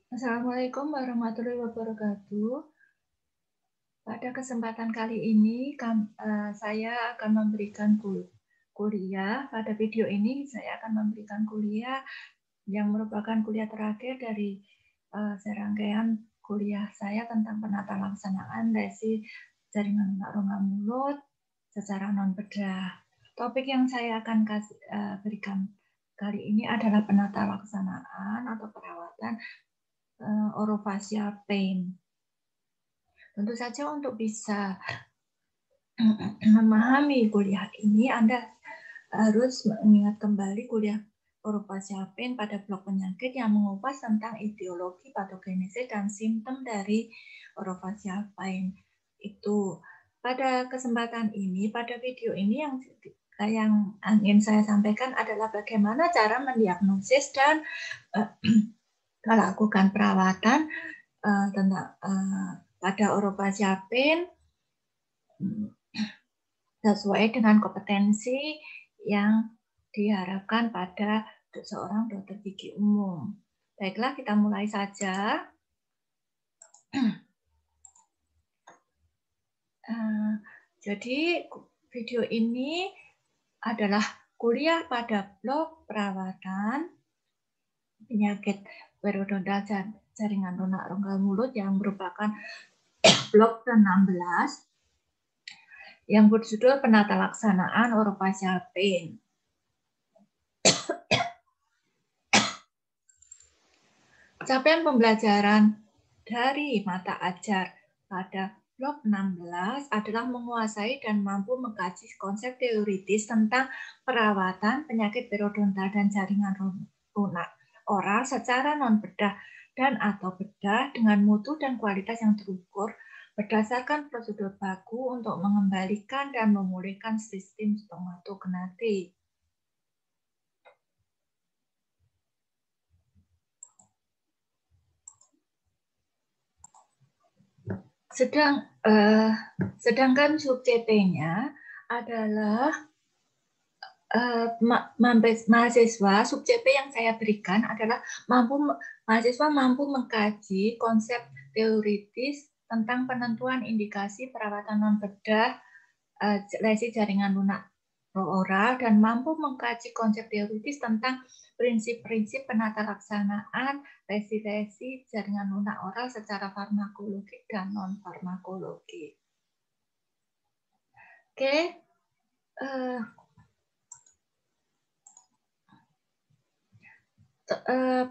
Assalamualaikum warahmatullahi wabarakatuh. Pada kesempatan kali ini, saya akan memberikan kuliah. Pada video ini, saya akan memberikan kuliah yang merupakan kuliah terakhir dari serangkaian kuliah saya tentang penata laksanaan lesi jaringan lunak rongga mulut secara non-bedah. Topik yang saya akan berikan kali ini adalah penata laksanaan atau perawatan orofacial pain. Tentu saja untuk bisa memahami kuliah ini, Anda harus mengingat kembali kuliah orofacial pain pada blok penyakit yang mengupas tentang etiologi, patogenesis, dan simptom dari orofacial pain. Itu pada kesempatan ini, pada video ini yang ingin saya sampaikan adalah bagaimana cara mendiagnosis dan melakukan perawatan pada orofacial pain sesuai dengan kompetensi yang diharapkan pada seorang dokter gigi umum. Baiklah, kita mulai saja. Jadi video ini adalah kuliah pada blok perawatan penyakit periodontal jaringan lunak rongga mulut yang merupakan blok ke-16 yang berjudul penata laksanaan orofacial pain. Capaian pembelajaran dari mata ajar pada blok 16 adalah menguasai dan mampu mengkaji konsep teoritis tentang perawatan penyakit periodontal dan jaringan lunak oral secara non-bedah dan atau bedah dengan mutu dan kualitas yang terukur berdasarkan prosedur baku untuk mengembalikan dan memulihkan sistem stomatognatik. Sedangkan sub CP-nya adalah mahasiswa. Sub CP yang saya berikan adalah mahasiswa mampu mengkaji konsep teoritis tentang penentuan indikasi perawatan non-bedah lesi jaringan lunak oral dan mampu mengkaji konsep teoritis tentang prinsip-prinsip penata laksanaan lesi jaringan lunak oral secara farmakologik dan non-farmakologik. Oke.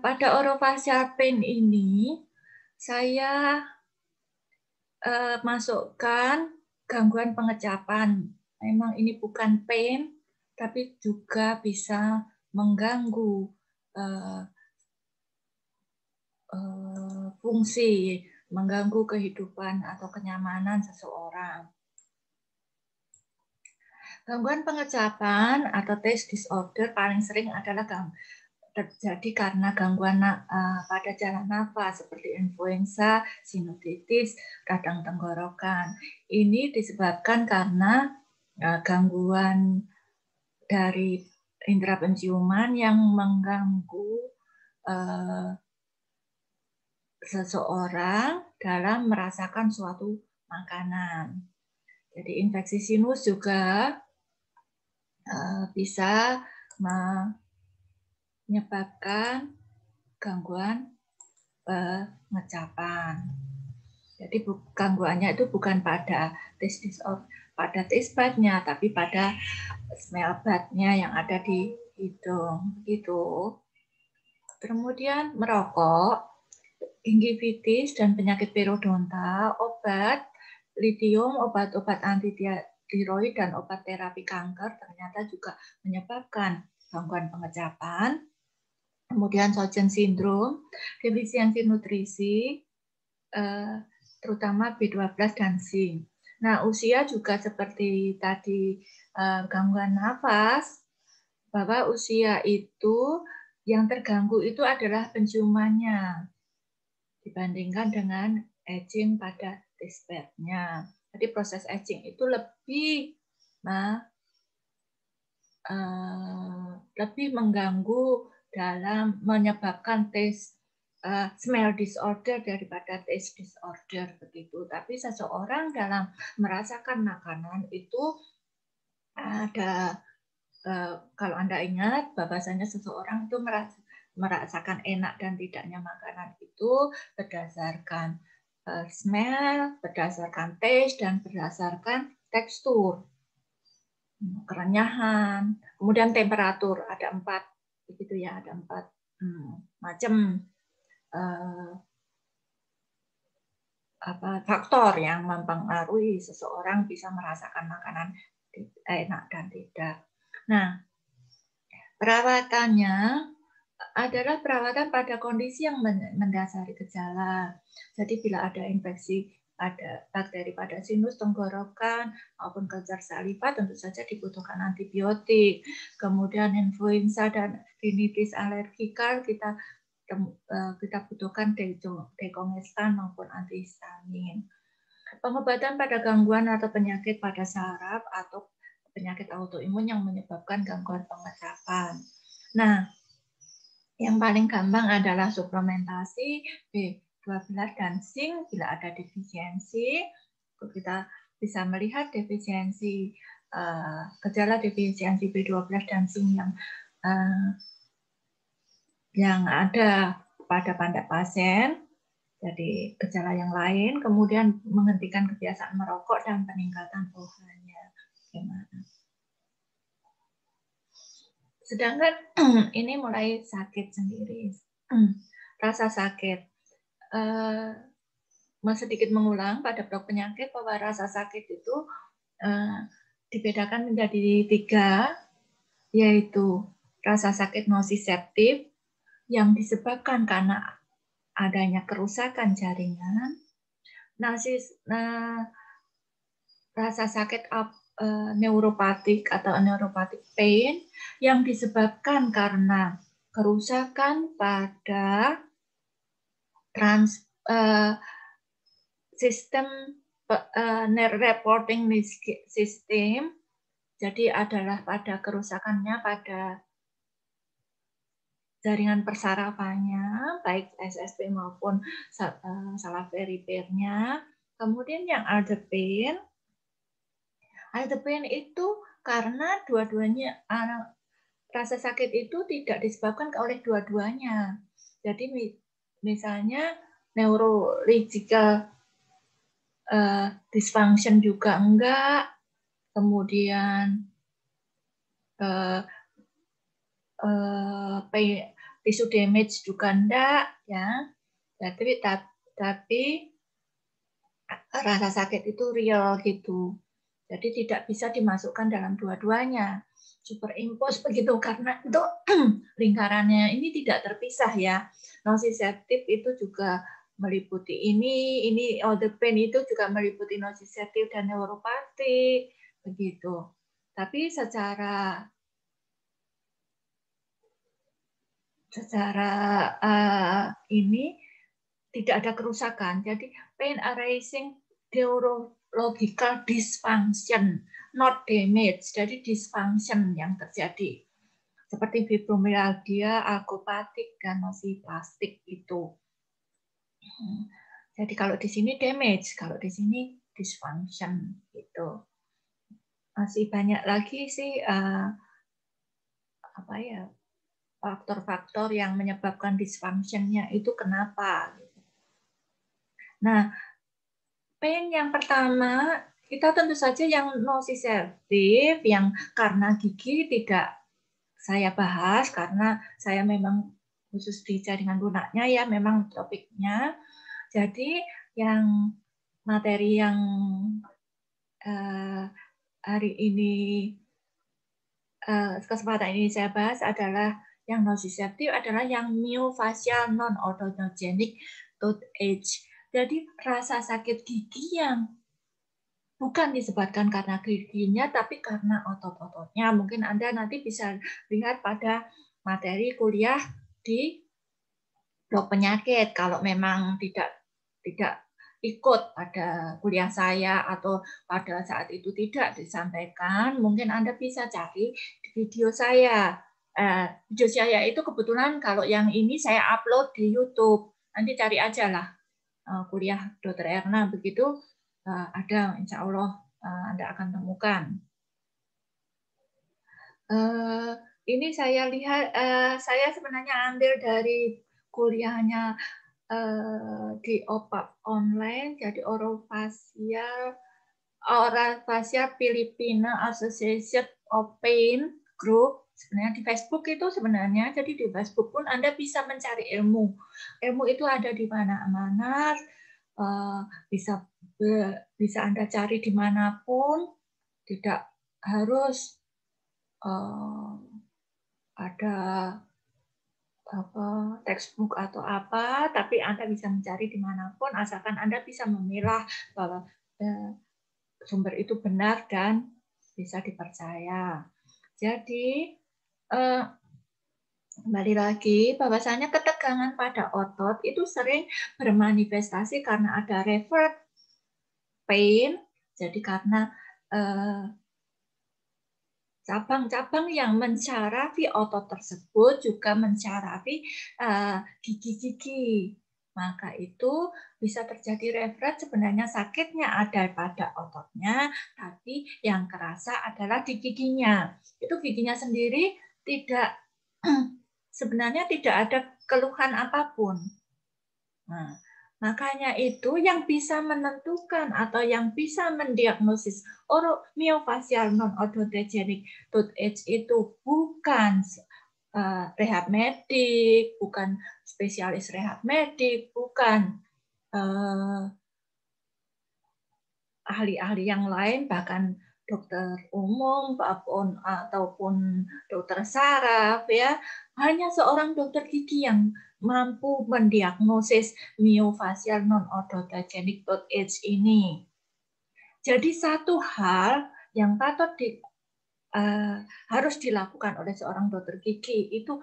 Pada orofacial pain ini, saya masukkan gangguan pengecapan. Memang ini bukan pain, tapi juga bisa mengganggu fungsi, mengganggu kehidupan atau kenyamanan seseorang. Gangguan pengecapan atau taste disorder paling sering adalah terjadi karena gangguan pada jalan nafas seperti influenza, sinusitis, radang tenggorokan. Ini disebabkan karena gangguan dari indera penciuman yang mengganggu seseorang dalam merasakan suatu makanan. Jadi infeksi sinus juga bisa menyebabkan gangguan pengecapan. Jadi gangguannya itu bukan pada taste bud-nya, tapi pada smell bud-nya yang ada di hidung. Begitu. Kemudian merokok, gingivitis dan penyakit periodontal, obat lithium, obat-obat anti tiroid dan obat terapi kanker ternyata juga menyebabkan gangguan pengecapan. Kemudian Sjögren syndrome, defisiensi nutrisi, terutama B12 dan zinc. Nah, usia juga seperti tadi gangguan nafas, bahwa usia itu yang terganggu itu adalah penciumannya dibandingkan dengan aging pada taste bud-nya. Jadi proses aging itu lebih mengganggu dalam menyebabkan taste smell disorder daripada taste disorder begitu. Tapi seseorang dalam merasakan makanan itu ada kalau Anda ingat bahwasanya seseorang itu merasakan enak dan tidaknya makanan itu berdasarkan smell, berdasarkan taste, dan berdasarkan tekstur, kerenyahan, kemudian temperatur. Ada 4 begitu ya, ada 4 macam faktor yang mempengaruhi seseorang bisa merasakan makanan enak dan tidak. Nah, perawatannya adalah perawatan pada kondisi yang mendasari gejala. Jadi bila ada infeksi pada bakteri pada sinus tenggorokan maupun kelenjar saliva, tentu saja dibutuhkan antibiotik. Kemudian influenza dan rinitis alergikal kita butuhkan dekongestan maupun antihistamin. Pengobatan pada gangguan atau penyakit pada saraf atau penyakit autoimun yang menyebabkan gangguan pengecapan. Nah, yang paling gampang adalah suplementasi B12 dan zinc bila ada defisiensi. Kita bisa melihat defisiensi gejala defisiensi B12 dan zinc yang ada pada pasien. Jadi gejala yang lain, kemudian menghentikan kebiasaan merokok dan peningkatan OH-nya. Gimana? Sedangkan ini mulai sakit sendiri, rasa sakit. Sedikit mengulang pada blok penyakit bahwa rasa sakit itu dibedakan menjadi 3, yaitu rasa sakit nociceptif yang disebabkan karena adanya kerusakan jaringan, rasa sakit neuropatik atau neuropatic pain yang disebabkan karena kerusakan pada sistem nerve reporting system. Jadi adalah pada kerusakannya pada jaringan persarafannya, baik SSP maupun salivary pair-nya. Kemudian yang aldepin itu karena dua-duanya rasa sakit itu tidak disebabkan oleh dua-duanya. Jadi misalnya neurological dysfunction juga enggak, kemudian tissue damage juga enggak, ya. Tapi rasa sakit itu real gitu. Jadi tidak bisa dimasukkan dalam dua-duanya. Superimpose begitu karena itu lingkarannya ini tidak terpisah ya. Nociceptif itu juga meliputi ini aldepin itu juga meliputi nociceptif dan neuropatik begitu. Tapi secara ini tidak ada kerusakan. Jadi pain arising neurological dysfunction, not damage. Jadi dysfunction yang terjadi. Seperti fibromyalgia, algopatik, dan nociplastik itu. Jadi kalau di sini damage, kalau di sini dysfunction gitu. Masih banyak lagi sih faktor-faktor yang menyebabkan dysfunction-nya itu kenapa. Nah, pain yang pertama, kita tentu saja yang nociceptif, yang karena gigi tidak saya bahas, karena saya memang khusus di jaringan lunaknya ya, memang topiknya. Jadi yang materi yang hari ini, kesempatan ini saya bahas adalah yang nociceptif adalah yang myofascial non-odontogenic toothache. Jadi rasa sakit gigi yang bukan disebabkan karena giginya, tapi karena otot-ototnya. Mungkin Anda nanti bisa lihat pada materi kuliah di blok penyakit. Kalau memang tidak ikut pada kuliah saya atau pada saat itu tidak disampaikan, mungkin Anda bisa cari di video saya. Video saya itu kebetulan kalau yang ini saya upload di YouTube. Nanti cari aja lah kuliah Dr. Erna, begitu ada, insya Allah Anda akan temukan. Ini saya lihat, saya sebenarnya ambil dari kuliahnya di OPAP online, jadi Orofacial Filipina Association of Pain Group. Sebenarnya di Facebook itu sebenarnya, jadi di Facebook pun Anda bisa mencari ilmu. Ilmu itu ada di mana-mana, bisa Anda cari dimanapun, tidak harus ada textbook atau apa, tapi Anda bisa mencari dimanapun, asalkan Anda bisa memilah bahwa sumber itu benar dan bisa dipercaya. Jadi, kembali lagi, bahwasanya ketegangan pada otot itu sering bermanifestasi karena ada revert pain, jadi karena cabang-cabang yang mencarafi otot tersebut juga mencarafi gigi-gigi. Maka itu bisa terjadi revert, sebenarnya sakitnya ada pada ototnya, tapi yang kerasa adalah di giginya. Itu giginya sendiri sebenarnya tidak ada keluhan apapun. Nah, makanya itu yang bisa menentukan atau yang bisa mendiagnosis orofacial non-odontogenic toothache itu bukan rehab medik, bukan spesialis rehab medik, bukan ahli-ahli yang lain, bahkan dokter umum ataupun dokter saraf, ya, hanya seorang dokter gigi yang mampu mendiagnosis myofacial non-odontogenic toothache ini. Jadi satu hal yang patut harus dilakukan oleh seorang dokter gigi itu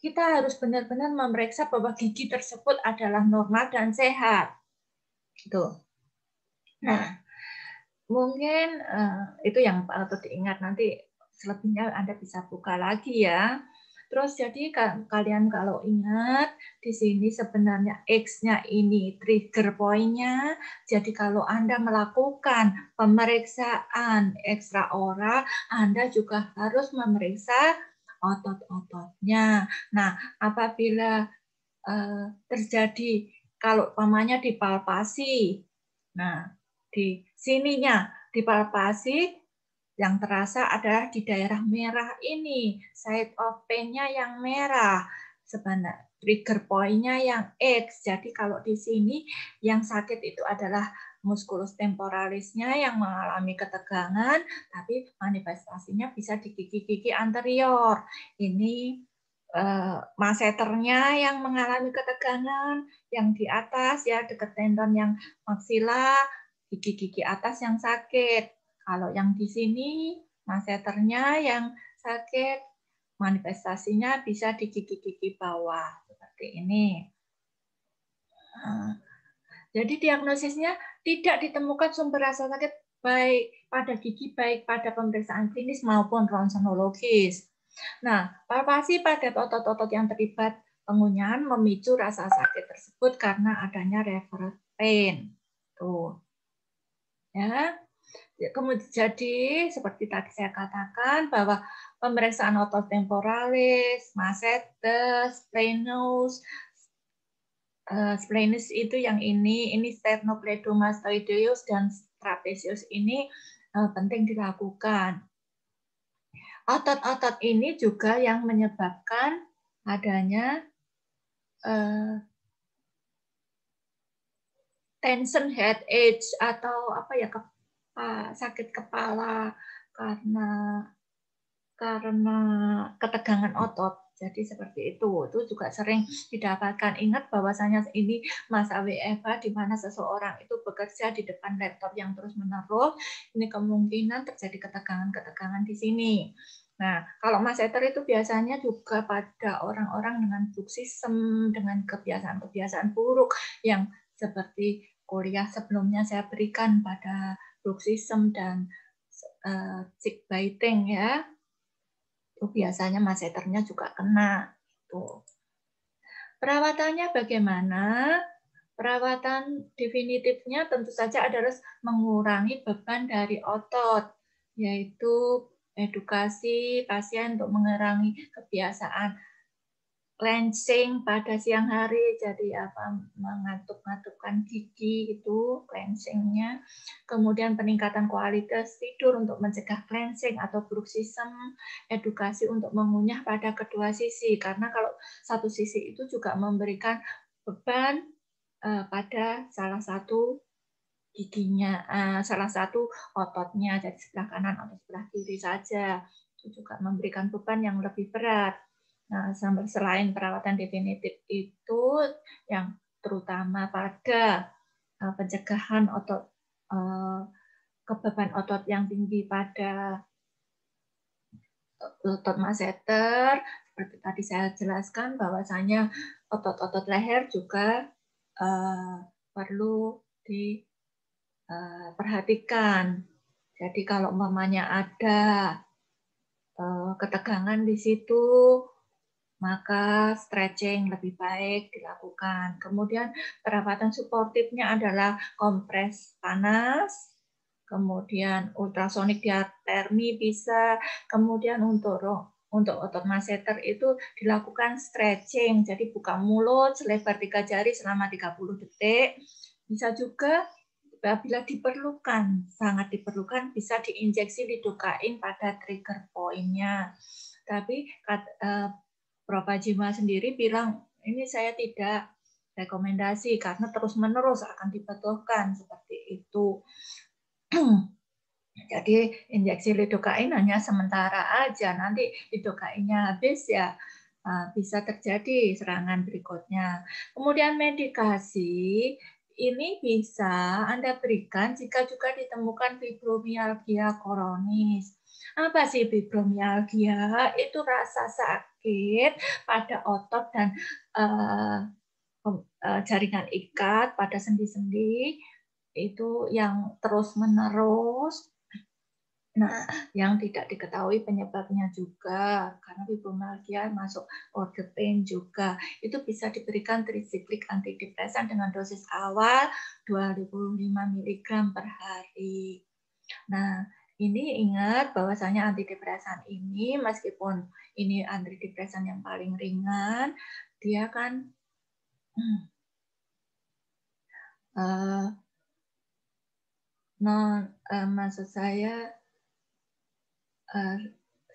kita harus benar-benar memeriksa bahwa gigi tersebut adalah normal dan sehat. Gitu. Nah, mungkin itu yang patut diingat, nanti selebihnya Anda bisa buka lagi ya. Terus jadi kalian kalau ingat di sini sebenarnya X-nya ini trigger point-nya. Jadi kalau Anda melakukan pemeriksaan ekstraoral, Anda juga harus memeriksa otot-ototnya. Nah, apabila terjadi kalau umpamanya dipalpasi, nah di sininya dipalpasi, yang terasa adalah di daerah merah ini, side of pain-nya yang merah, sebenarnya trigger point-nya yang X. Jadi kalau di sini yang sakit itu adalah musculus temporalisnya yang mengalami ketegangan, tapi manifestasinya bisa di gigi-gigi anterior. Ini masseternya yang mengalami ketegangan, yang di atas ya dekat tendon yang maksila, gigi-gigi atas yang sakit. Kalau yang di sini masseternya yang sakit, manifestasinya bisa di gigi-gigi bawah seperti ini. Jadi diagnosisnya tidak ditemukan sumber rasa sakit baik pada gigi, baik pada pemeriksaan klinis maupun ronsenologis. Nah, palpasi pada otot-otot yang terlibat pengunyahan memicu rasa sakit tersebut karena adanya revert pain. Tuh. Ya. Kemudian jadi seperti tadi saya katakan bahwa pemeriksaan otot temporalis, masseter, splenius, splenius itu yang ini sternocleidomastoideus dan trapezius ini penting dilakukan. Otot-otot ini juga yang menyebabkan adanya tension headache atau apa ya, sakit kepala karena ketegangan otot. Jadi seperti itu juga sering didapatkan. Ingat bahwasanya ini masa WFH di mana seseorang itu bekerja di depan laptop yang terus-menerus, ini kemungkinan terjadi ketegangan-ketegangan di sini. Nah, kalau masseter itu biasanya juga pada orang-orang dengan bruxism, dengan kebiasaan-kebiasaan buruk yang seperti kuliah sebelumnya saya berikan pada bruxism dan tick biting ya. Itu biasanya masseternya juga kena. Tuh. Perawatannya bagaimana? Perawatan definitifnya tentu saja adalah mengurangi beban dari otot, yaitu edukasi pasien untuk mengurangi kebiasaan cleansing pada siang hari, jadi mengatuk-ngatukkan gigi itu cleansingnya. Kemudian peningkatan kualitas tidur untuk mencegah cleansing atau bruxism, edukasi untuk mengunyah pada kedua sisi, karena kalau satu sisi itu juga memberikan beban pada salah satu giginya, salah satu ototnya, jadi sebelah kanan atau sebelah kiri saja. Itu juga memberikan beban yang lebih berat. Nah, selain perawatan definitif itu yang terutama pada pencegahan otot kebeban otot yang tinggi pada otot masseter, seperti tadi saya jelaskan bahwasanya otot-otot leher juga perlu diperhatikan. Jadi kalau umpamanya ada ketegangan di situ, maka stretching lebih baik dilakukan. Kemudian perawatan suportifnya adalah kompres panas, kemudian ultrasonik diatermi bisa, kemudian untuk otot masseter itu dilakukan stretching, jadi buka mulut selebar 3 jari selama 30 detik. Bisa juga apabila diperlukan, sangat diperlukan, bisa diinjeksi lidocain pada trigger point-nya. Tapi Prof. Ajima sendiri bilang, ini saya tidak rekomendasi karena terus-menerus akan dibutuhkan seperti itu. Jadi injeksi lidocain hanya sementara aja, nanti lidocainnya habis ya bisa terjadi serangan berikutnya. Kemudian medikasi ini bisa Anda berikan jika juga ditemukan fibromialgia koronis. Apa sih fibromialgia? Itu rasa sakit pada otot dan jaringan ikat pada sendi-sendi itu yang terus-menerus. Nah, yang tidak diketahui penyebabnya juga, karena fibromialgia masuk order pain juga. Itu bisa diberikan trisiklik antidepresan dengan dosis awal 25 mg per hari. Nah, ini ingat bahwasanya antidepresan ini, meskipun ini antidepresan yang paling ringan, dia kan maksud saya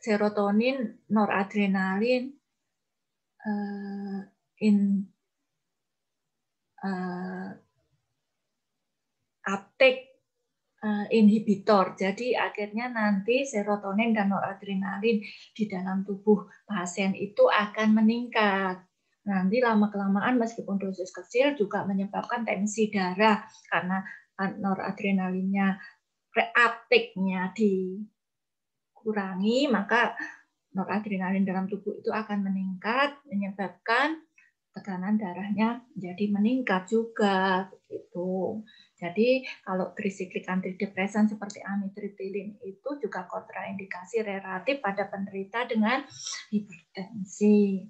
serotonin, noradrenalin, uptake inhibitor. Jadi akhirnya nanti serotonin dan noradrenalin di dalam tubuh pasien itu akan meningkat. Nanti lama-kelamaan meskipun dosis kecil juga menyebabkan tensi darah karena noradrenalinnya uptake-nya dikurangi, maka noradrenalin dalam tubuh itu akan meningkat, menyebabkan tekanan darahnya jadi meningkat juga begitu. Jadi kalau trisiklik antidepresan seperti amitriptilin itu juga kontraindikasi relatif pada penderita dengan hipertensi.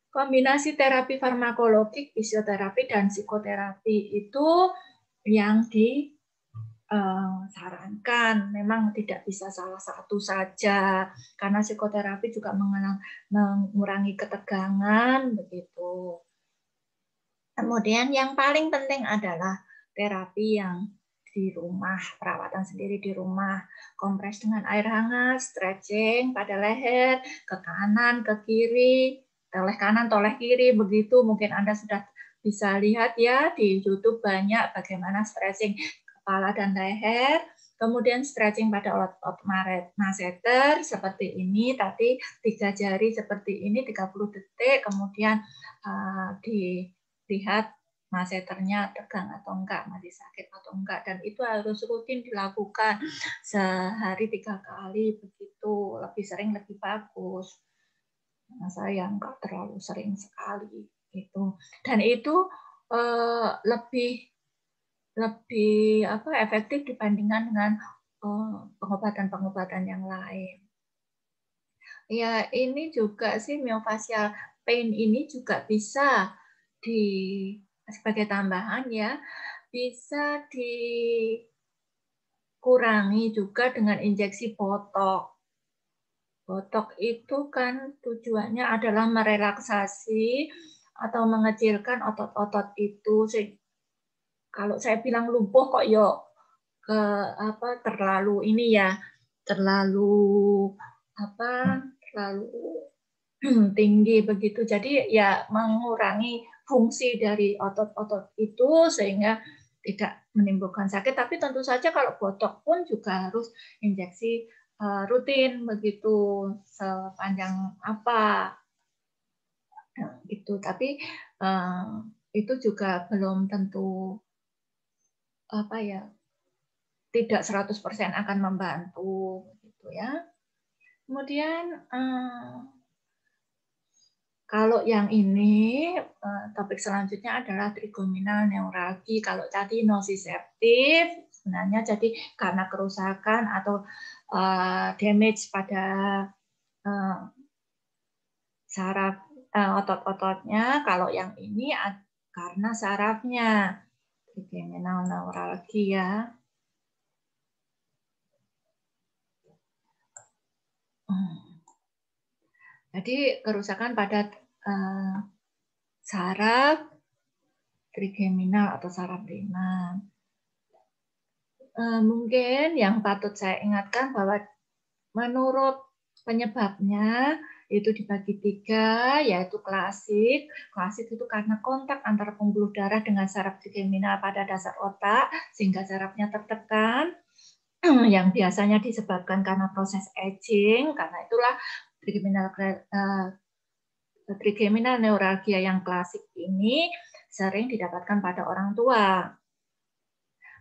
Kombinasi terapi farmakologik, fisioterapi, dan psikoterapi itu yang disarankan. Memang tidak bisa salah satu saja, karena psikoterapi juga mengurangi ketegangan, begitu. Kemudian yang paling penting adalah terapi yang di rumah, perawatan sendiri di rumah, kompres dengan air hangat, stretching pada leher, ke kanan, ke kiri, toleh kanan, toleh kiri, begitu. Mungkin Anda sudah bisa lihat ya di YouTube banyak bagaimana stretching kepala dan leher, kemudian stretching pada otot masseter seperti ini, tadi 3 jari seperti ini 30 detik, kemudian dilihat masseternya tegang atau enggak, masih sakit atau enggak, dan itu harus rutin dilakukan sehari 3 kali, begitu, lebih sering lebih bagus. Nah, saya enggak terlalu sering sekali itu, dan itu lebih efektif dibandingkan dengan pengobatan-pengobatan yang lain. Ya, ini juga sih myofascial pain ini juga bisa sebagai tambahan ya, bisa dikurangi juga dengan injeksi botok. Botok itu kan tujuannya adalah merelaksasi atau mengecilkan otot-otot itu. Kalau saya bilang lumpuh kok yo terlalu ini ya, terlalu tinggi begitu. Jadi ya mengurangi fungsi dari otot-otot itu sehingga tidak menimbulkan sakit. Tapi tentu saja kalau botok pun juga harus injeksi rutin begitu sepanjang apa gitu. Tapi itu juga belum tentu tidak 100% akan membantu gitu ya. Kemudian kalau yang ini topik selanjutnya adalah trigeminal neuralgi. Kalau tadi nociceptif sebenarnya jadi karena kerusakan atau damage pada saraf otot-ototnya. Kalau yang ini karena sarafnya trigeminal neuralgi ya. Jadi kerusakan pada saraf trigeminal atau saraf ringan. Mungkin yang patut saya ingatkan bahwa menurut penyebabnya itu dibagi 3, yaitu klasik. Klasik itu karena kontak antara pembuluh darah dengan saraf trigeminal pada dasar otak sehingga sarafnya tertekan, yang biasanya disebabkan karena proses aging. Karena itulah trigeminal neuralgia yang klasik ini sering didapatkan pada orang tua,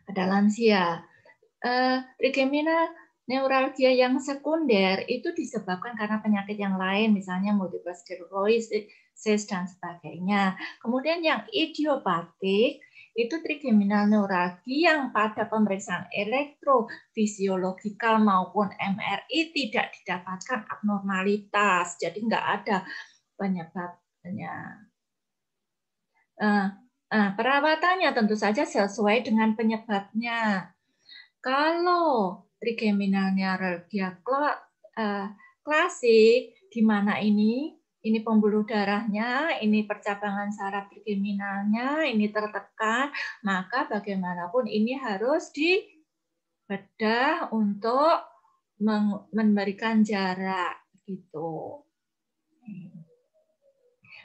pada lansia. Trigeminal neuralgia yang sekunder itu disebabkan karena penyakit yang lain, misalnya multiple sclerosis dan sebagainya. Kemudian yang idiopatik itu trigeminal neuralgia yang pada pemeriksaan elektrofisiologikal maupun MRI tidak didapatkan abnormalitas, jadi nggak ada penyebabnya. Perawatannya tentu saja sesuai dengan penyebabnya. Kalau trigeminal neuralgia klasik, di mana ini pembuluh darahnya, ini percabangan saraf trigeminalnya, ini tertekan, maka bagaimanapun ini harus dibedah untuk memberikan jarak gitu.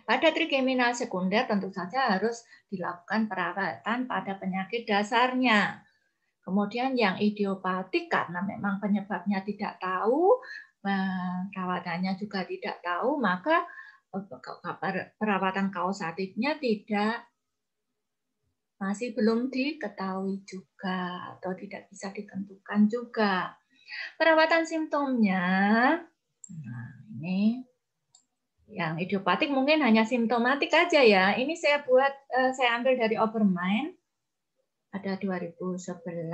Pada trigeminal sekunder tentu saja harus dilakukan perawatan pada penyakit dasarnya. Kemudian yang idiopatik karena memang penyebabnya tidak tahu, perawatannya juga tidak tahu, maka perawatan kausatifnya masih belum diketahui juga atau tidak bisa ditentukan juga. Perawatan simptomnya, nah ini yang idiopatik mungkin hanya simptomatik aja ya. Ini saya ambil dari Obermain. Ada 2011.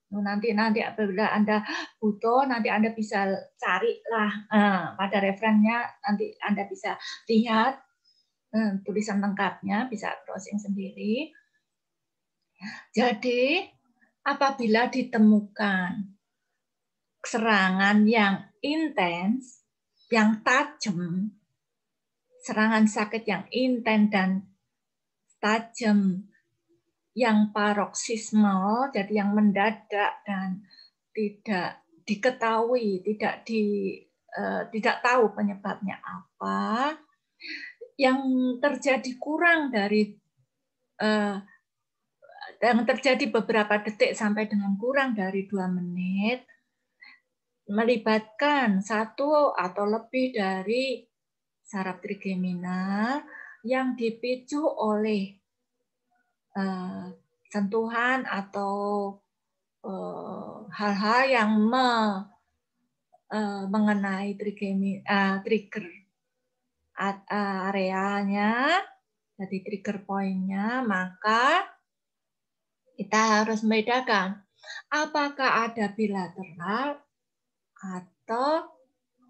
Nanti apabila Anda butuh, nanti Anda bisa carilah pada referennya, nanti Anda bisa lihat tulisan lengkapnya, bisa browsing sendiri. Jadi, apabila ditemukan serangan yang intens, yang tajam, serangan sakit yang intens dan tajam, yang paroksismal, jadi yang mendadak dan tidak diketahui, tidak tahu penyebabnya apa, yang terjadi yang terjadi beberapa detik sampai dengan kurang dari 2 menit, melibatkan 1 atau lebih dari saraf trigeminal yang dipicu oleh sentuhan atau hal-hal yang mengenai trigger areanya, jadi trigger point-nya, maka kita harus membedakan apakah ada bilateral atau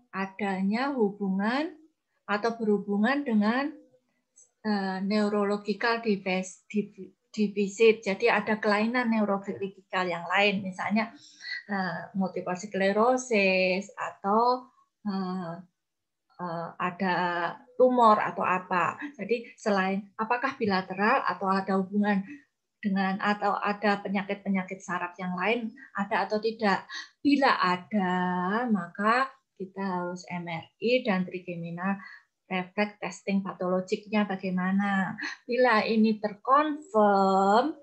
adanya hubungan atau berhubungan dengan neurological deficit. Jadi ada kelainan neurologikal yang lain, misalnya multiple sclerosis atau ada tumor atau apa. Jadi selain apakah bilateral atau ada hubungan dengan atau ada penyakit-penyakit saraf yang lain, ada atau tidak. Bila ada, maka kita harus MRI dan trigeminal refleks testing patologiknya bagaimana. Bila ini terkonfirm,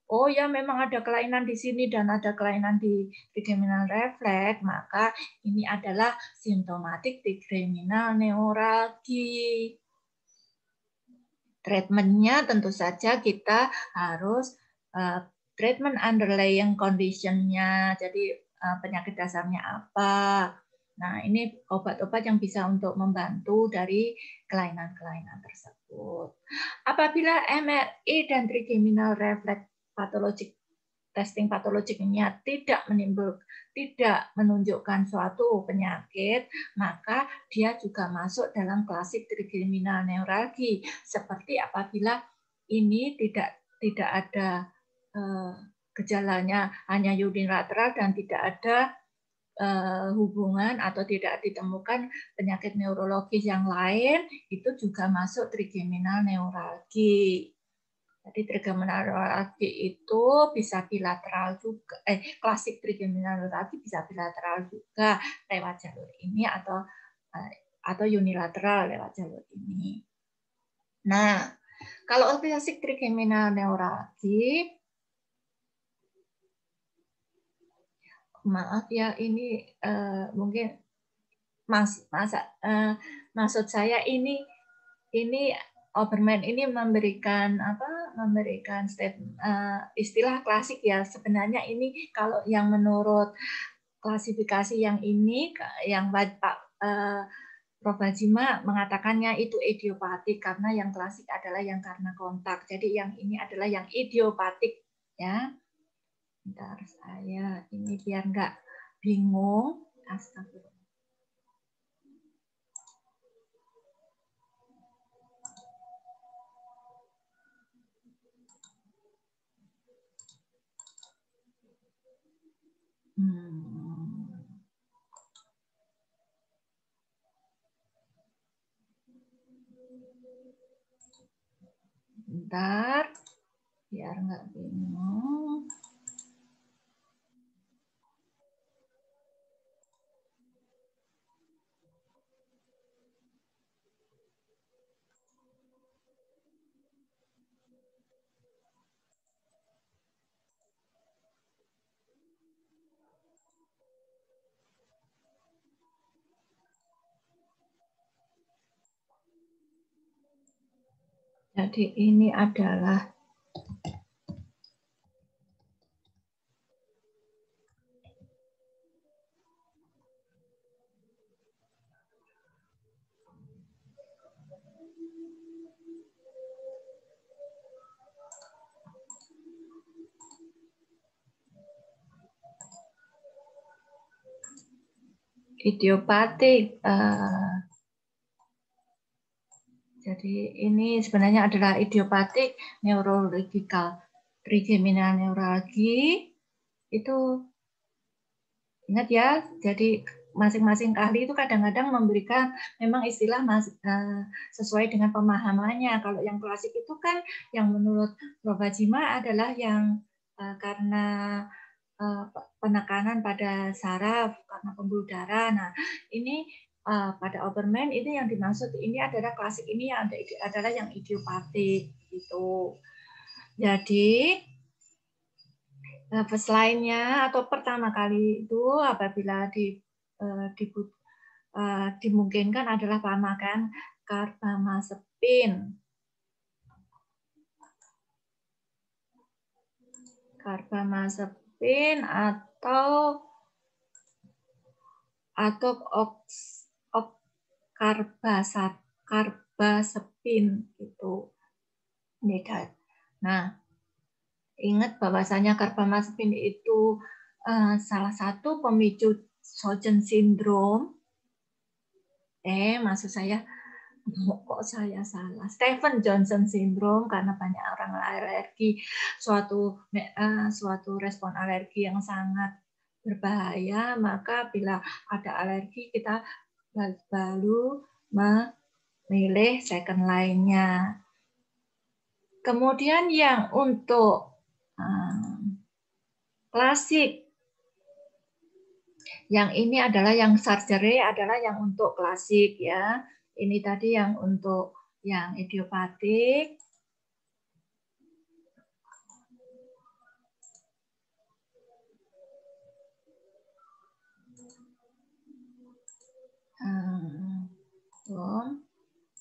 oh ya memang ada kelainan di sini dan ada kelainan di trigeminal refleks, maka ini adalah simptomatik trigeminal neuralgi. Treatmentnya tentu saja kita harus treatment underlying condition-nya, jadi penyakit dasarnya apa. Nah, ini obat-obat yang bisa untuk membantu dari kelainan-kelainan tersebut. Apabila MRI dan trigeminal refleks patologik testing patologiknya tidak menunjukkan suatu penyakit, maka dia juga masuk dalam klasik trigeminal neuralgi. Seperti apabila ini tidak ada gejalanya, hanya unilateral dan tidak ada hubungan atau tidak ditemukan penyakit neurologis yang lain, itu juga masuk trigeminal neuralgi. Jadi trigeminal neuralgi itu bisa bilateral juga, klasik trigeminal neuralgi bisa bilateral juga lewat jalur ini atau unilateral lewat jalur ini. Nah, kalau klasik trigeminal neuralgi, maaf ya ini mungkin maksud saya ini Oberman ini memberikan istilah klasik ya. Sebenarnya ini kalau yang menurut klasifikasi yang ini, yang Pak Prof. Bajima mengatakannya itu idiopatik karena yang klasik adalah yang karena kontak. Jadi yang ini adalah yang idiopatik ya. Bentar saya ini biar nggak bingung. Astagfirullah. Bentar, biar nggak bingung. Jadi ini adalah idiopatik. Jadi ini sebenarnya adalah idiopatik neurological trigeminal neuralgi. Itu ingat ya, jadi masing-masing ahli itu kadang-kadang memberikan memang istilah sesuai dengan pemahamannya. Kalau yang klasik itu kan yang menurut Prof. Bajima adalah yang karena penekanan pada saraf karena pembuluh darah. Nah, ini pada Oberman ini yang dimaksud ini adalah klasik ini yang adalah yang idiopatik gitu. Jadi lainnya atau pertama kali itu apabila dimungkinkan adalah pemakaian karbamazepin. Karbamazepin atau karbazepin itu. Nah, ingat bahwasanya karbamazepin itu salah satu pemicu Sjögren syndrome. Maksud saya Kok saya salah? Stevens-Johnson syndrome karena banyak orang alergi, suatu respon alergi yang sangat berbahaya, maka bila ada alergi kita baru memilih second line-nya. Kemudian yang untuk klasik, yang ini adalah yang surgery adalah yang untuk klasik ya. Ini tadi yang untuk yang idiopatik.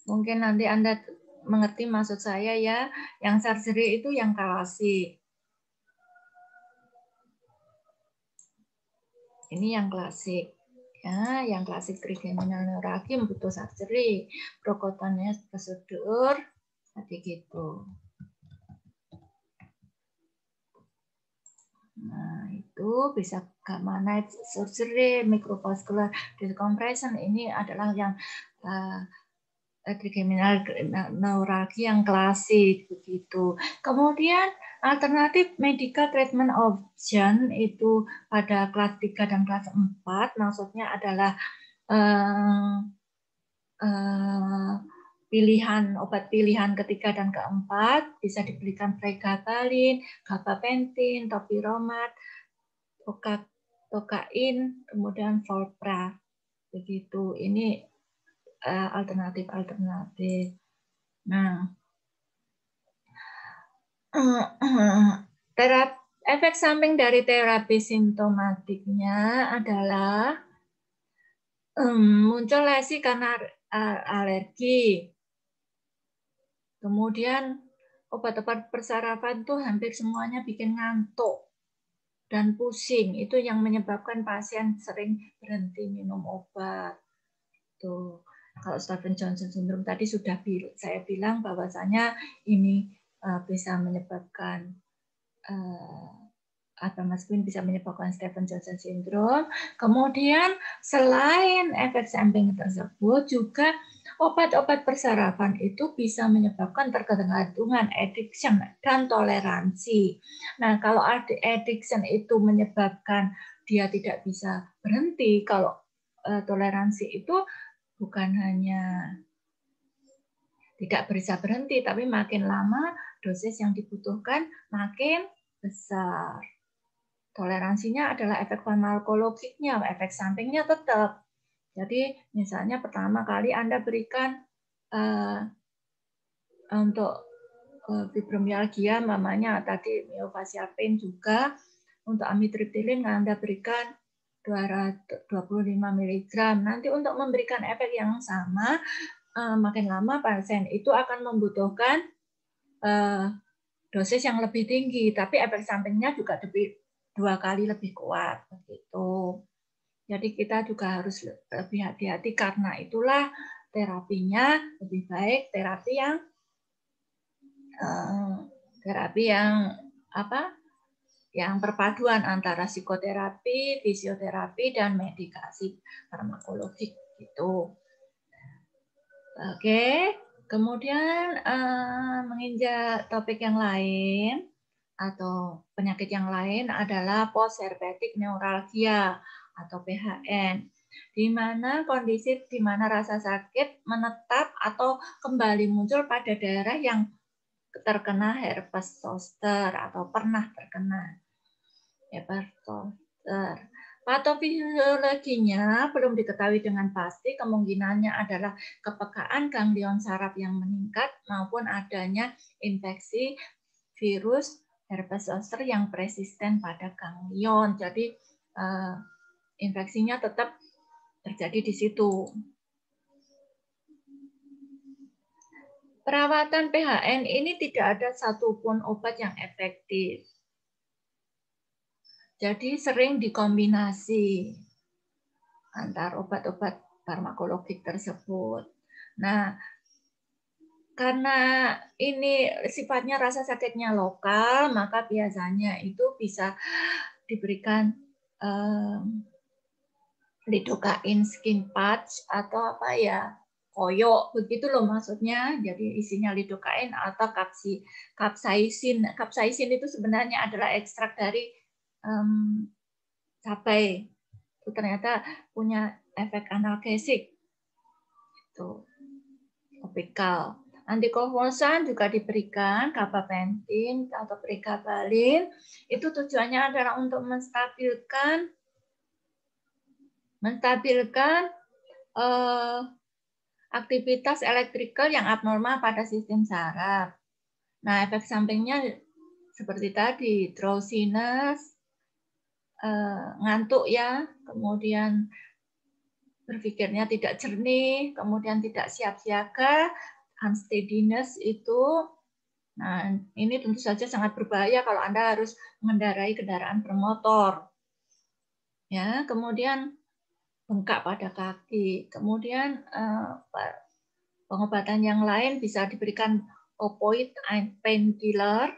Mungkin nanti Anda mengerti maksud saya ya. Yang surgery itu yang klasik. Ini yang klasik. Ya, yang klasik trigeminal neuralgia butuh surgery. Prokotonnya prosedur tadi gitu. Nah, itu bisa gamma knife surgery, microvascular decompression. Ini adalah yang trigeminal neuralgia yang klasik begitu. Kemudian alternatif medical treatment option itu pada kelas 3 dan kelas 4 maksudnya adalah obat pilihan ketiga dan keempat bisa diberikan pregabalin, gabapentin, topiramate, tokain, kemudian volpra begitu. Ini alternatif. Nah, efek samping dari terapi simptomatiknya adalah muncul lesi karena alergi. Kemudian obat-obat persarafan tuh hampir semuanya bikin ngantuk dan pusing. Itu yang menyebabkan pasien sering berhenti minum obat. Tuh. Kalau Stevens-Johnson syndrome tadi sudah saya bilang bahwasanya ini bisa menyebabkan bisa menyebabkan Stevens-Johnson syndrome. Kemudian selain efek samping tersebut juga obat-obat persarafan itu bisa menyebabkan ketergantungan, addiction, dan toleransi. Nah, kalau addiction itu menyebabkan dia tidak bisa berhenti, kalau toleransi itu bukan hanya tidak bisa berhenti, tapi makin lama dosis yang dibutuhkan makin besar. Toleransinya adalah efek farmakologiknya, efek sampingnya tetap. Jadi misalnya pertama kali Anda berikan untuk fibromialgia, mamanya tadi myofascial pain juga, untuk amitriptilin Anda berikan 225 mg. Nanti untuk memberikan efek yang sama, makin lama pasien itu akan membutuhkan dosis yang lebih tinggi, tapi efek sampingnya juga 2 kali lebih kuat begitu. Jadi kita juga harus lebih hati-hati, karena itulah terapinya lebih baik terapi yang perpaduan antara psikoterapi, fisioterapi, dan medikasi farmakologik gitu. Oke, kemudian menginjak topik yang lain atau penyakit yang lain adalah post-herpetic neuralgia atau PHN, di mana kondisi di mana rasa sakit menetap atau kembali muncul pada daerah yang terkena herpes zoster atau pernah terkena herpes zoster. Patofisiologinya belum diketahui dengan pasti, kemungkinannya adalah kepekaan ganglion saraf yang meningkat maupun adanya infeksi virus herpes zoster yang persisten pada ganglion. Jadi infeksinya tetap terjadi di situ. Perawatan PHN ini tidak ada satupun obat yang efektif. Jadi sering dikombinasi antar obat-obat farmakologik tersebut. Nah, karena ini sifatnya rasa sakitnya lokal, maka biasanya itu bisa diberikan lidocaine skin patch atau apa ya, koyok begitu loh maksudnya. Jadi isinya lidokain atau kapsaisin. Kapsaisin itu sebenarnya adalah ekstrak dari cabai. Itu ternyata punya efek analgesik. Itu topikal. Antikonvulsan juga diberikan, gabapentin atau pregabalin. Itu tujuannya adalah untuk menstabilkan aktivitas elektrikal yang abnormal pada sistem saraf. Nah, efek sampingnya seperti tadi, drowsiness, ngantuk ya, kemudian berpikirnya tidak jernih, kemudian tidak siap siaga, unsteadiness itu. Nah, ini tentu saja sangat berbahaya kalau Anda harus mengendarai kendaraan bermotor. Ya, kemudian bengkak pada kaki. Kemudian pengobatan yang lain bisa diberikan opioid painkiller.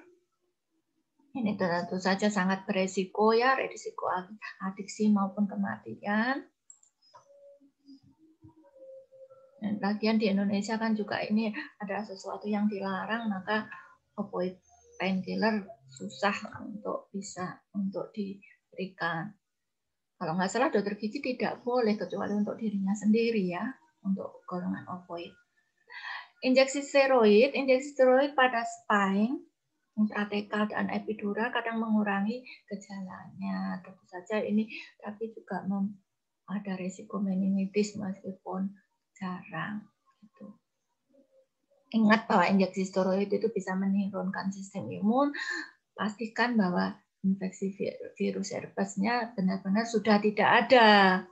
Ini tentu saja sangat beresiko ya, risiko adiksi maupun kematian. Dan lagian di Indonesia kan juga ini ada sesuatu yang dilarang, maka opioid painkiller susah untuk diberikan. Kalau nggak salah dokter gigi tidak boleh kecuali untuk dirinya sendiri ya, untuk golongan opioid. Injeksi steroid pada spine, ATK dan epidural kadang mengurangi gejalanya. Tentu saja ini tapi juga ada risiko meningitis meskipun jarang. Gitu. Ingat bahwa injeksi steroid itu bisa menurunkan sistem imun. Pastikan bahwa infeksi virus herpesnya benar-benar sudah tidak ada.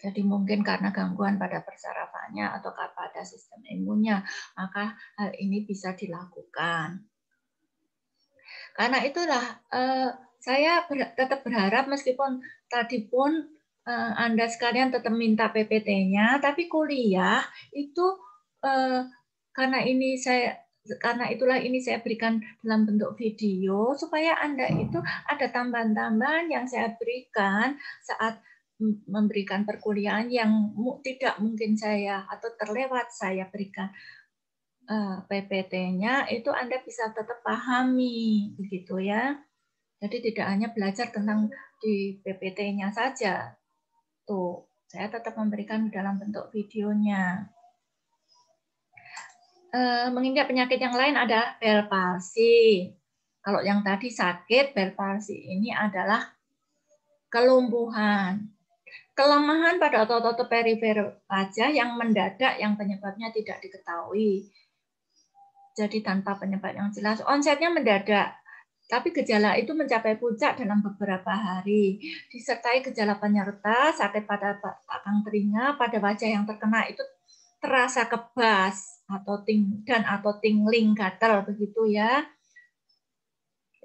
Jadi mungkin karena gangguan pada persarafannya atau pada sistem imunnya, maka hal ini bisa dilakukan. Karena itulah saya tetap berharap meskipun tadi pun Anda sekalian tetap minta PPT-nya, tapi kuliah itu karena itulah ini saya berikan dalam bentuk video supaya Anda itu ada tambahan-tambahan yang saya berikan saat memberikan perkuliahan yang tidak mungkin saya atau terlewat saya berikan PPT-nya, itu Anda bisa tetap pahami begitu ya. Jadi tidak hanya belajar tentang di PPT-nya saja. Tuh, saya tetap memberikan dalam bentuk videonya. Menginjak penyakit yang lain ada Bell palsy. Kalau yang tadi sakit, Bell palsy ini adalah kelumpuhan. Kelemahan pada otot-otot perifer wajah yang mendadak yang penyebabnya tidak diketahui. Jadi tanpa penyebab yang jelas, onsetnya mendadak. Tapi gejala itu mencapai puncak dalam beberapa hari. Disertai gejala penyerta, sakit pada belakang telinga, pada wajah yang terkena itu terasa kebas atau tingling gatal begitu ya.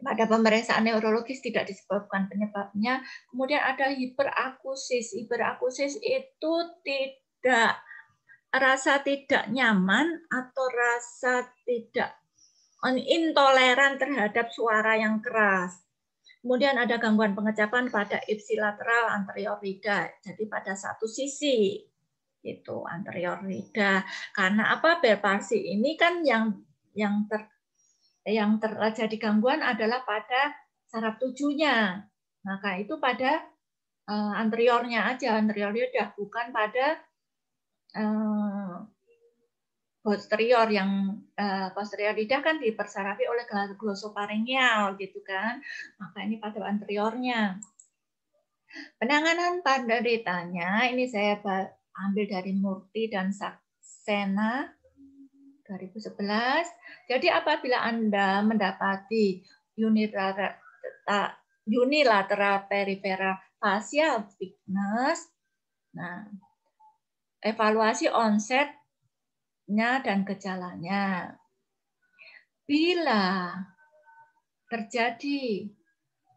Pada pemeriksaan neurologis tidak disebabkan penyebabnya. Kemudian ada hiperakusis. Hiperakusis itu rasa tidak nyaman atau rasa tidak intoleran terhadap suara yang keras. Kemudian ada gangguan pengecapan pada ipsilateral anterior rida, jadi pada satu sisi itu anterior rida. Karena apa? Bell palsy ini kan yang terjadi gangguan adalah pada saraf tujuhnya. Maka itu pada anteriornya aja, anterior rida, bukan pada posterior. Yang posterior lidah kan dipersarafi oleh glosopharyngeal gitu kan, maka ini pada anteriornya. Penanganan penderitanya ini saya ambil dari Murti dan Saxena 2011. Jadi apabila Anda mendapati unilateral peripheral facial weakness, nah evaluasi onset dan gejalanya. Bila terjadi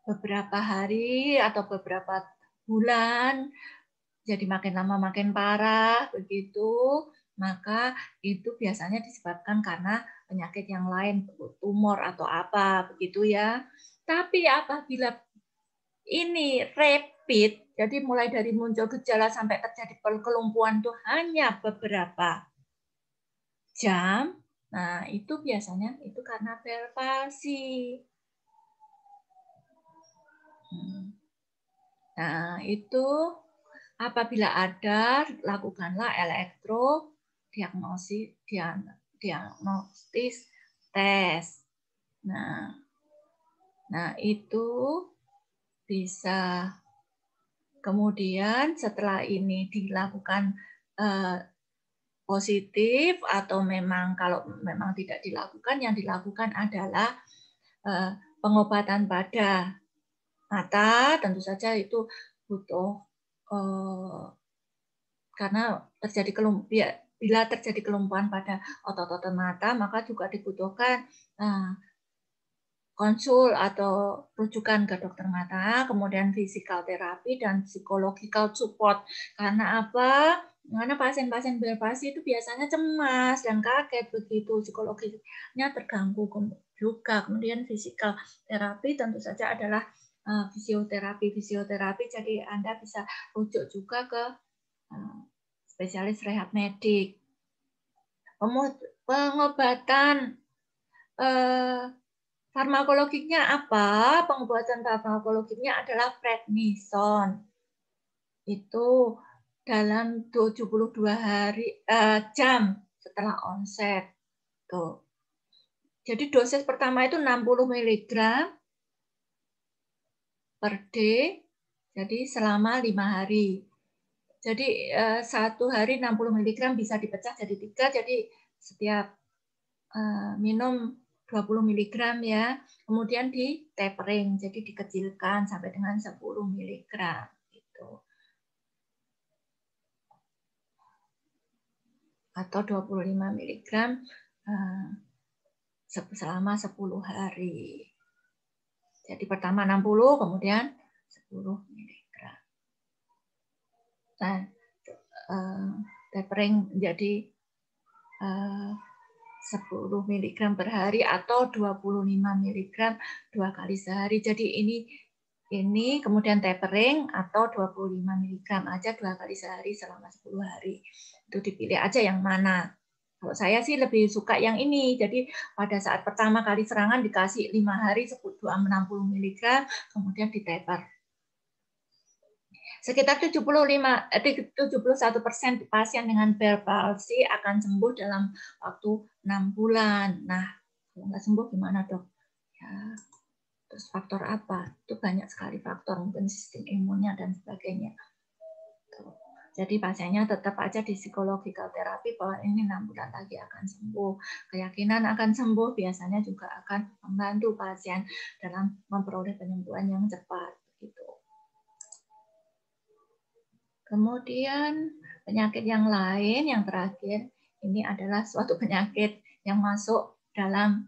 beberapa hari atau beberapa bulan, jadi makin lama makin parah begitu, maka itu biasanya disebabkan karena penyakit yang lain, tumor atau apa begitu ya. Tapi apabila ini rapid, jadi mulai dari muncul gejala sampai terjadi kelumpuhan itu hanya beberapa jam. Nah, itu biasanya itu karena pervasi. Nah, itu apabila ada, lakukanlah diagnostis tes. Nah, itu bisa kemudian setelah ini dilakukan positif atau memang kalau memang tidak dilakukan, yang dilakukan adalah pengobatan pada mata. Tentu saja itu butuh karena bila terjadi kelumpuhan pada otot-otot mata, maka juga dibutuhkan konsul atau rujukan ke dokter mata, kemudian physical therapy dan psychological support. Karena apa? Karena pasien-pasien pervasi itu biasanya cemas dan kaget begitu, psikologinya terganggu juga. Kemudian physical therapy tentu saja adalah fisioterapi. Jadi Anda bisa rujuk juga ke spesialis rehab medik. Pengobatan farmakologiknya apa? Pengobatan farmakologiknya adalah prednison. Itu dalam 72 jam setelah onset. Tuh. Jadi dosis pertama itu 60 mg per day, jadi selama 5 hari. Jadi 1 hari 60 mg bisa dipecah jadi 3, jadi setiap minum 20 mg ya, kemudian di tapering, jadi dikecilkan sampai dengan 10 mg gitu. Atau 25 mg selama 10 hari. Jadi pertama 60, kemudian 10 mg. Nah, tapering menjadi 10 mg per hari atau 25 mg 2 kali sehari. Jadi ini kemudian tapering atau 25 mg aja 2 kali sehari selama 10 hari. Itu dipilih aja yang mana. Kalau saya sih lebih suka yang ini. Jadi pada saat pertama kali serangan dikasih 5 hari 60 mg, kemudian ditaper. Sekitar 71% pasien dengan Bell palsy akan sembuh dalam waktu 6 bulan. Nah, kalau nggak sembuh gimana, dok? Ya, terus faktor apa? Itu banyak sekali faktor, mungkin sistem imunnya dan sebagainya. Jadi pasiennya tetap aja di psikological therapy bahwa ini 6 bulan lagi akan sembuh. Keyakinan akan sembuh biasanya juga akan membantu pasien dalam memperoleh penyembuhan yang cepat. Gitu. Kemudian penyakit yang lain, yang terakhir, ini adalah suatu penyakit yang masuk dalam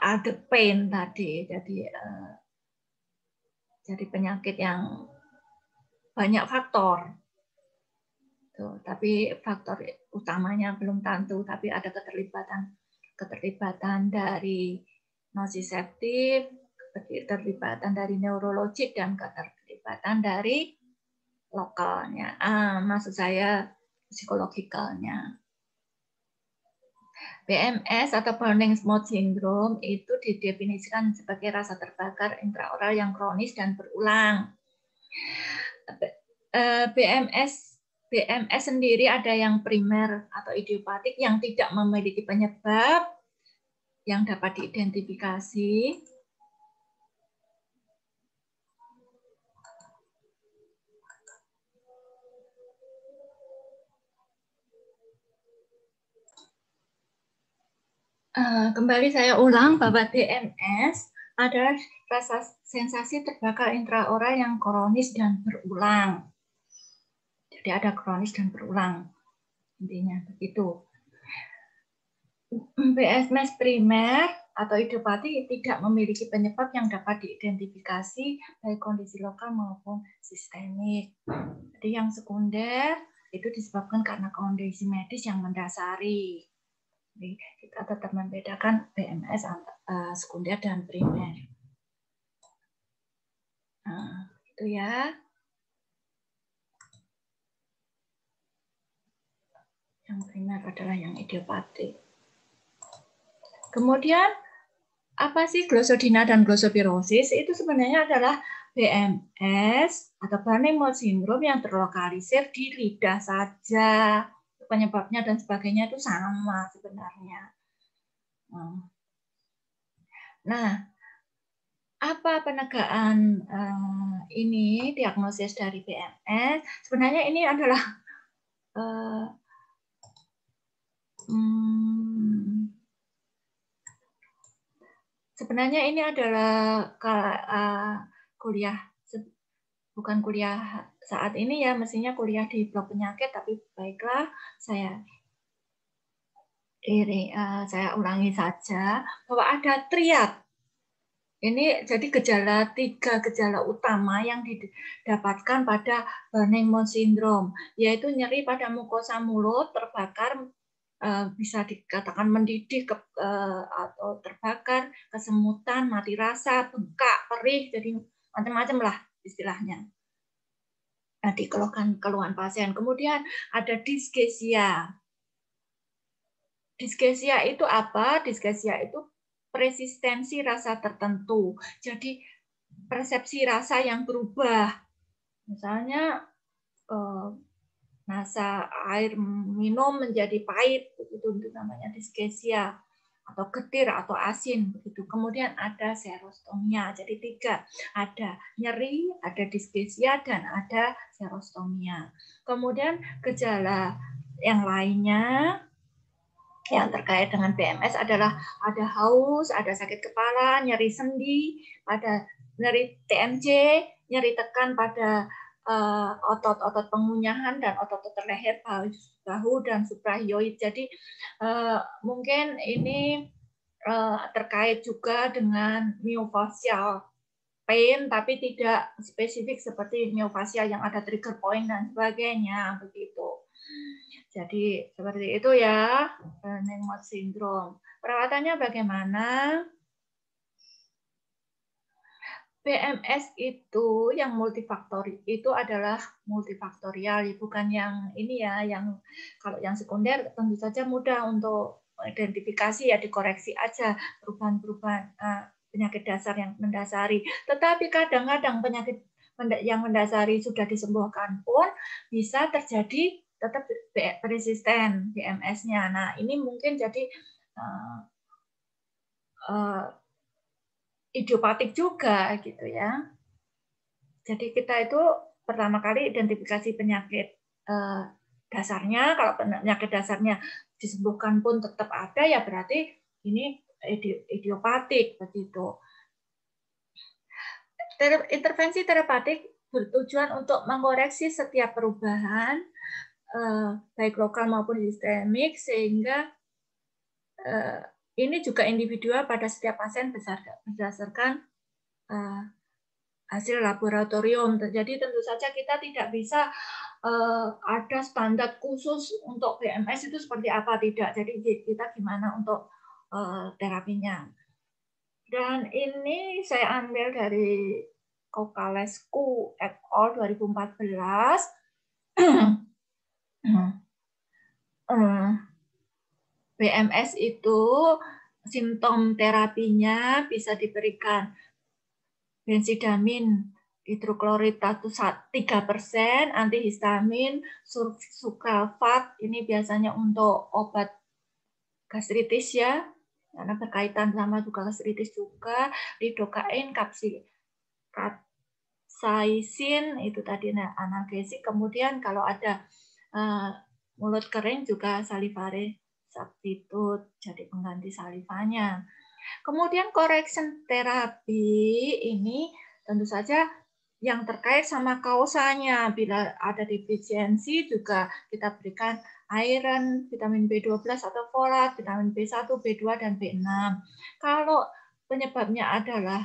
other pain tadi. Jadi penyakit yang banyak faktor. Tuh, tapi faktor utamanya belum tentu, tapi ada keterlibatan dari nociceptif, keterlibatan dari neurologik, dan keterlibatan dari lokalnya. Maksud saya psikologikalnya. BMS atau Burning Smooth Syndrome itu didefinisikan sebagai rasa terbakar intraoral yang kronis dan berulang. BMS sendiri ada yang primer atau idiopatik yang tidak memiliki penyebab yang dapat diidentifikasi. Kembali saya ulang bahwa DMS adalah rasa sensasi terbakar intraoral yang kronis dan berulang. Jadi ada kronis dan berulang. Intinya begitu. BMS primer atau idiopatik tidak memiliki penyebab yang dapat diidentifikasi baik kondisi lokal maupun sistemik. Jadi yang sekunder itu disebabkan karena kondisi medis yang mendasari. Jadi kita tetap membedakan BMS sekunder dan primer. ya. Yang primer adalah yang idiopatik. Kemudian apa sih glosodina dan glosopirosis? Itu sebenarnya adalah BMS atau Burning Mouth Syndrome yang terlokalisir di lidah saja. Penyebabnya dan sebagainya itu sama sebenarnya. Nah, apa penegaan ini diagnosis dari BMS? Sebenarnya ini adalah sebenarnya ini adalah kuliah, bukan kuliah saat ini ya, mestinya kuliah di blok penyakit, tapi baiklah saya ulangi saja bahwa ada triad. Ini jadi tiga gejala utama yang didapatkan pada Burning Mouth Syndrome, yaitu nyeri pada mukosa mulut, terbakar, bisa dikatakan mendidih atau terbakar, kesemutan, mati rasa, bengkak, perih, jadi macam-macam lah istilahnya. Nah, keluhan pasien. Kemudian ada disgesia. Disgesia itu apa? Disgesia itu resistensi rasa tertentu. Jadi persepsi rasa yang berubah. Misalnya rasa air minum menjadi pahit, begitu namanya disgesia, atau getir atau asin begitu. Kemudian ada serostomia. Jadi tiga, ada nyeri, ada disgesia, dan ada serostomia. Kemudian gejala yang lainnya yang terkait dengan BMS adalah ada haus, ada sakit kepala, nyeri sendi, ada nyeri TMJ, nyeri tekan pada otot-otot pengunyahan dan otot-otot leher, bahu, dan suprahyoid. Jadi mungkin ini terkait juga dengan myofascial pain, tapi tidak spesifik seperti myofascia yang ada trigger point dan sebagainya, begitu. Jadi seperti itu ya, Burning Mouth Syndrome. Perawatannya bagaimana? BMS itu yang multifaktorial itu adalah multifaktorial, bukan yang ini ya, yang kalau yang sekunder tentu saja mudah untuk identifikasi ya, dikoreksi aja perubahan-perubahan penyakit dasar yang mendasari. Tetapi kadang-kadang penyakit yang mendasari sudah disembuhkan pun bisa terjadi tetap persisten BMS-nya. Nah, ini mungkin jadi idiopatik juga gitu ya. Jadi kita itu pertama kali identifikasi penyakit dasarnya. Kalau penyakit dasarnya disembuhkan pun tetap ada, ya berarti ini idiopatik begitu. Intervensi terapeutik bertujuan untuk mengoreksi setiap perubahan baik lokal maupun sistemik, sehingga ini juga individual pada setiap pasien berdasarkan hasil laboratorium. Jadi tentu saja kita tidak bisa ada standar khusus untuk BMS itu seperti apa, tidak. Jadi kita gimana untuk terapinya. Dan ini saya ambil dari Kokalescu et al. 2014. BMS itu simptom terapinya bisa diberikan bensidamin hidroklorid 3%, antihistamin, sucralfate, ini biasanya untuk obat gastritis ya, karena berkaitan sama juga gastritis juga, lidocaine, capsaicin, itu tadi analgesik. Kemudian kalau ada mulut kering juga salivare substitute, jadi pengganti salivanya. Kemudian correction terapi ini tentu saja yang terkait sama kausanya. Bila ada defisiensi juga kita berikan iron, vitamin B12 atau folat, vitamin B1, B2, dan B6. Kalau penyebabnya adalah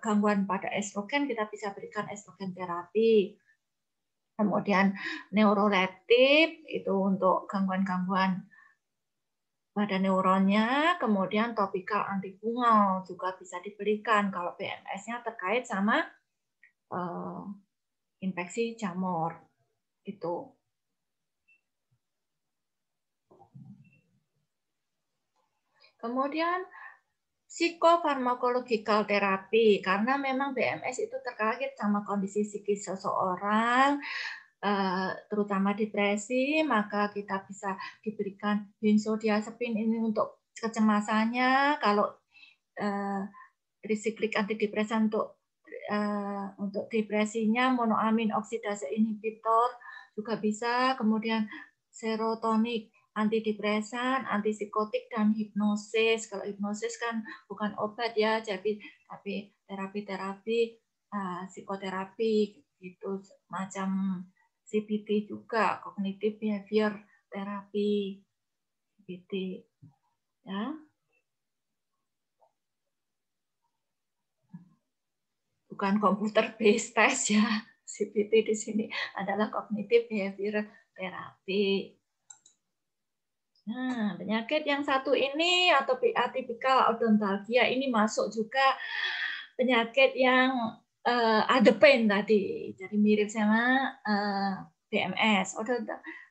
gangguan pada estrogen, kita bisa berikan estrogen terapi. Kemudian neuroleptik itu untuk gangguan-gangguan pada neuronnya, kemudian topikal antifungal juga bisa diberikan kalau BMS-nya terkait sama infeksi jamur gitu. Kemudian psikofarmakological terapi, karena memang BMS itu terkait sama kondisi psikis seseorang, terutama depresi, maka kita bisa diberikan benzodiazepin ini untuk kecemasannya. Kalau trisiklik antidepresan untuk depresinya, monoamin oksidase inhibitor juga bisa, kemudian serotonik, antidepresan, antipsikotik, dan hipnosis. Kalau hipnosis kan bukan obat ya, tapi terapi-terapi psikoterapi gitu, macam CBT juga, cognitive behavior therapy, CBT ya. Bukan computer based test ya. CBT di sini adalah cognitive behavior therapy. Nah, penyakit yang satu ini atau atipikal odontalgia ini masuk juga penyakit yang ada pain tadi. Jadi mirip sama BMS.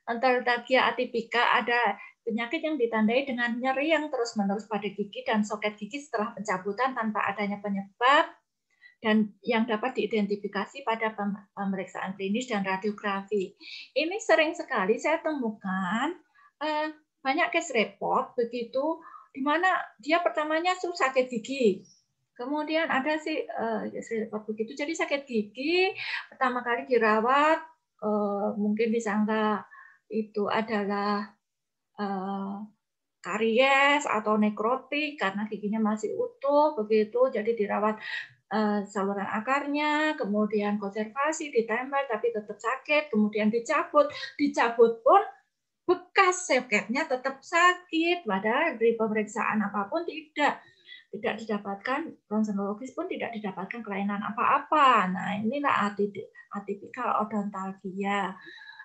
Odontalgia atipika ada penyakit yang ditandai dengan nyeri yang terus-menerus pada gigi dan soket gigi setelah pencabutan tanpa adanya penyebab, dan yang dapat diidentifikasi pada pemeriksaan klinis dan radiografi. Ini sering sekali saya temukan banyak case report begitu, di mana dia pertamanya sakit gigi, kemudian ada sih case report begitu, jadi sakit gigi pertama kali dirawat, mungkin disangka itu adalah karies atau nekrotik karena giginya masih utuh begitu, jadi dirawat saluran akarnya, kemudian konservasi, ditempel tapi tetap sakit, kemudian dicabut pun bekas soketnya tetap sakit, padahal dari pemeriksaan apapun tidak didapatkan, ronsenologis pun tidak didapatkan kelainan apa-apa. Nah, inilah atipikal odontalgia.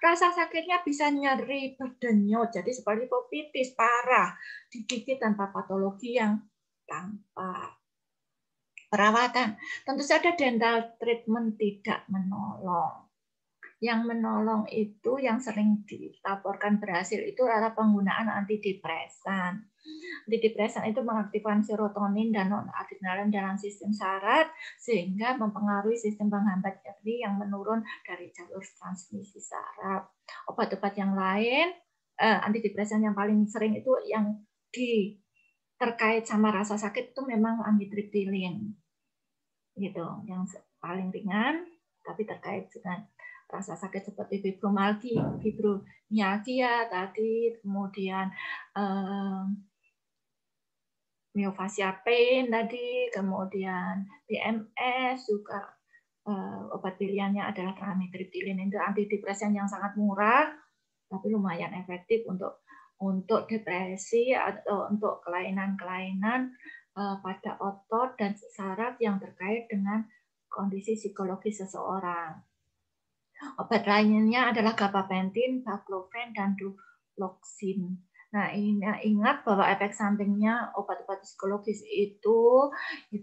Rasa sakitnya bisa nyeri, berdenyut, jadi seperti popitis parah, digigit tanpa patologi yang tampak. Perawatan, tentu saja dental treatment tidak menolong. Yang menolong itu yang sering dilaporkan berhasil itu adalah penggunaan antidepresan. Antidepresan itu mengaktifkan serotonin dan noradrenalin dalam sistem saraf sehingga mempengaruhi sistem penghambat nyeri yang menurun dari jalur transmisi saraf. Obat-obat yang lain, antidepresan yang paling sering itu yang terkait sama rasa sakit itu memang amitriptilin. Gitu, yang paling ringan tapi terkait dengan rasa sakit seperti fibromyalgia tadi, kemudian myofascial pain tadi, kemudian BMS juga obat pilihannya adalah amitriptilin. Itu antidepresan yang sangat murah tapi lumayan efektif untuk depresi atau untuk kelainan-kelainan pada otot dan saraf yang terkait dengan kondisi psikologis seseorang. Obat lainnya adalah gabapentin, baclofen, dan duloxin. Nah, ingat bahwa efek sampingnya obat-obat psikologis itu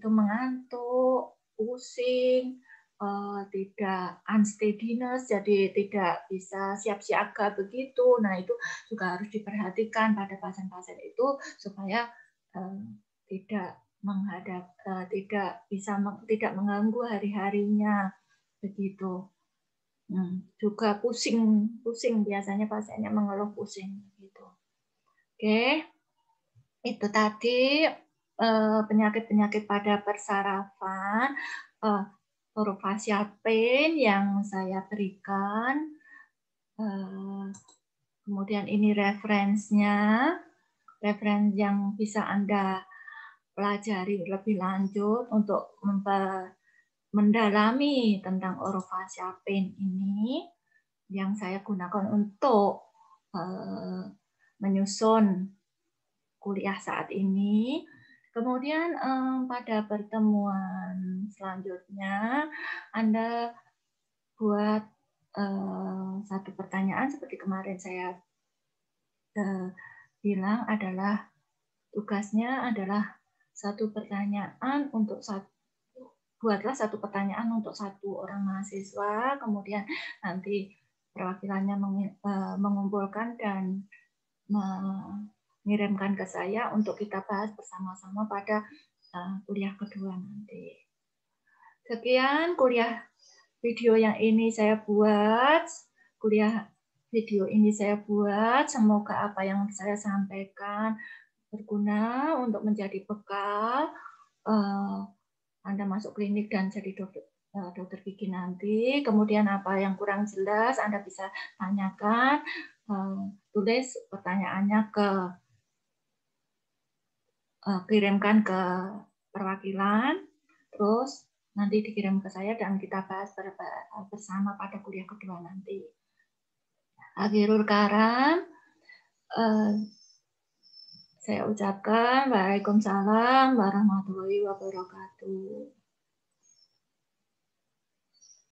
mengantuk, pusing, tidak unsteadiness, jadi tidak bisa siap siaga begitu. Nah, itu juga harus diperhatikan pada pasien-pasien itu supaya tidak tidak mengganggu hari-harinya begitu. Juga pusing biasanya pasiennya mengeluh pusing gitu. Oke, itu tadi penyakit-penyakit pada persarafan, orofacial pain yang saya berikan. Kemudian ini referensinya, referensi yang bisa Anda pelajari lebih lanjut untuk mendalami tentang orofacial pain ini yang saya gunakan untuk menyusun kuliah saat ini. Kemudian pada pertemuan selanjutnya Anda buat satu pertanyaan seperti kemarin saya bilang, adalah tugasnya adalah satu pertanyaan untuk satu buatlah satu pertanyaan untuk satu orang mahasiswa, kemudian nanti perwakilannya mengumpulkan dan mengirimkan ke saya untuk kita bahas bersama-sama pada kuliah kedua nanti. Sekian kuliah video yang ini saya buat, semoga apa yang saya sampaikan berguna untuk menjadi bekal Anda masuk klinik dan jadi dokter gigi nanti. Kemudian apa yang kurang jelas Anda bisa tanyakan, tulis pertanyaannya kirimkan ke perwakilan, terus nanti dikirim ke saya dan kita bahas bersama pada kuliah kedua nanti. Akhirul kalam, saya ucapkan Waalaikumsalam warahmatullahi wabarakatuh.